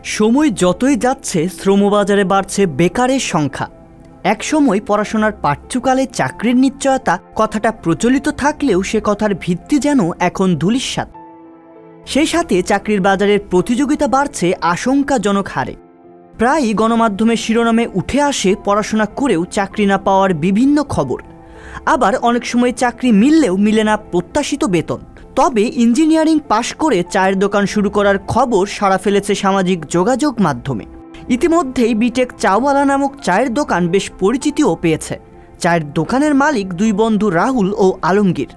সময় যতই যাচ্ছে শ্রমবাজারে বাড়ছে বেকারের সংখ্যা। একসময় পড়াশোনার পাঠ্যকালে চাকরির নিশ্চয়তা কথাটা প্রচলিত থাকলেও সে কথার ভিত্তি যেন এখন ধূলিসাৎ। সেই সাথে চাকরির বাজারের প্রতিযোগিতা বাড়ছে আশঙ্কাজনক হারে। প্রায়ই গণমাধ্যমের শিরোনামে উঠে আসে পড়াশোনা করেও চাকরি না পাওয়ার বিভিন্ন খবর। আবার অনেক সময় চাকরি মিললেও মিলে না প্রত্যাশিত বেতন। তবে ইঞ্জিনিয়ারিং পাশ করে চায়ের দোকান শুরু করার খবর সাড়া ফেলেছে সামাজিক যোগাযোগ মাধ্যমে। ইতিমধ্যেই বিটেক চাওয়ালা নামক চায়ের দোকান বেশ পরিচিতিও পেয়েছে। চায়ের দোকানের মালিক দুই বন্ধু রাহুল ও আলমগীর।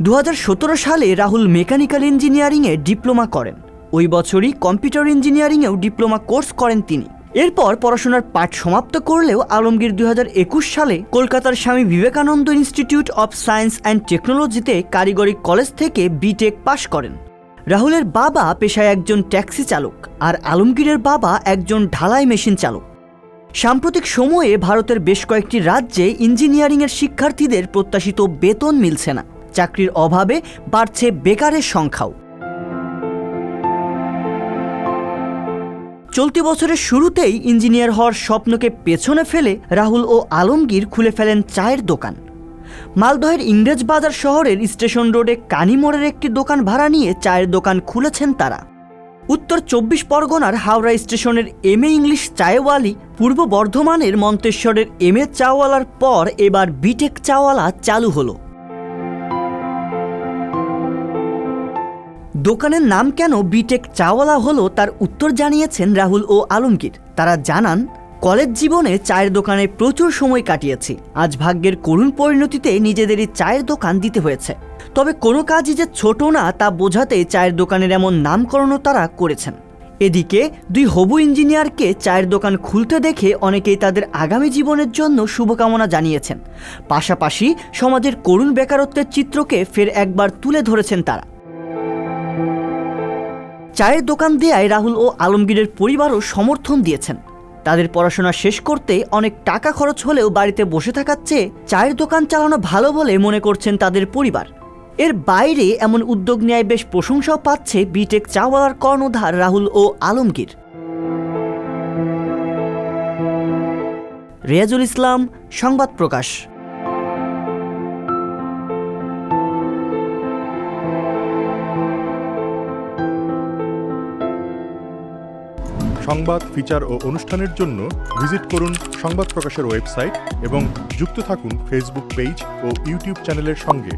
2017 সালে রাহুল মেকানিক্যাল ইঞ্জিনিয়ারিংয়ে ডিপ্লোমা করেন। ওই বছরই কম্পিউটার ইঞ্জিনিয়ারিংয়েও ডিপ্লোমা কোর্স করেন তিনি। এরপর পড়াশোনার পাঠ সমাপ্ত করলেও আলমগীর 2021 সালে কলকাতার Swami Vivekananda institute of science and টেকনোলজিতে কারিগরি কলেজ থেকে বিটেক পাশ করেন। রাহুলের বাবা পেশায় একজন ট্যাক্সি চালক, আর আলমগীরের বাবা একজন ঢালাই মেশিন চালক। সাম্প্রতিক সময়ে ভারতের বেশ কয়েকটি রাজ্যে ইঞ্জিনিয়ারিংয়ের শিক্ষার্থীদের প্রত্যাশিত বেতন মিলছে না। চাকরির অভাবে বাড়ছে বেকারের সংখ্যাও। চলতি বছরের শুরুতেই ইঞ্জিনিয়ার হওয়ার স্বপ্নকে পেছনে ফেলে রাহুল ও আলমগীর খুলে ফেলেন চায়ের দোকান। মালদহের ইংরেজ বাজার শহরের স্টেশন রোডে কানিমোড়ের একটি দোকান ভাড়া নিয়ে চায়ের দোকান খুলেছেন তারা। উত্তর 24 পরগনার হাওড়া স্টেশনের এমএ ইংলিশ চায়ওয়ালি, পূর্ব বর্ধমানের মন্তেশ্বরের এমএ চাওয়ালার পর এবার বিটেক চাওয়ালা চালু হলো। দোকানের নাম কেন বিটেক চাওয়ালা হলো তার উত্তর জানিয়েছেন রাহুল ও আলমগীর। তারা জানান, কলেজ জীবনে চায়ের দোকানে প্রচুর সময় কাটিয়েছি। আজ ভাগ্যের করুণ পরিণতিতে নিজেদেরই চায়ের দোকান দিতে হয়েছে। তবে কোনো কাজই যে ছোট না তা বোঝাতে চায়ের দোকানের এমন নামকরণও তারা করেছেন। এদিকে দুই হবু ইঞ্জিনিয়ারকে চায়ের দোকান খুলতে দেখে অনেকেই তাদের আগামী জীবনের জন্য শুভকামনা জানিয়েছেন। পাশাপাশি সমাজের করুণ বেকারত্বের চিত্রকে ফের একবার তুলে ধরেছেন তারা। চায়ের দোকান দেয়ায় রাহুল ও আলমগীরের পরিবারও সমর্থন দিয়েছেন। তাদের পড়াশোনা শেষ করতে অনেক টাকা খরচ হলেও বাড়িতে বসে থাকার চেয়ে চায়ের দোকান চালানো ভালো বলে মনে করছেন তাদের পরিবার। এর বাইরে এমন উদ্যোগ নেয় বেশ প্রশংসাও পাচ্ছে বিটেক চাওয়ালার কর্ণধার রাহুল ও আলমগীর। রিয়াজুল ইসলাম, সংবাদ প্রকাশ। সংবাদ, ফিচার ও অনুষ্ঠানের জন্য ভিজিট করুন সংবাদ প্রকাশের ওয়েবসাইট এবং যুক্ত থাকুন ফেসবুক পেজ ও ইউটিউব চ্যানেলের সঙ্গে।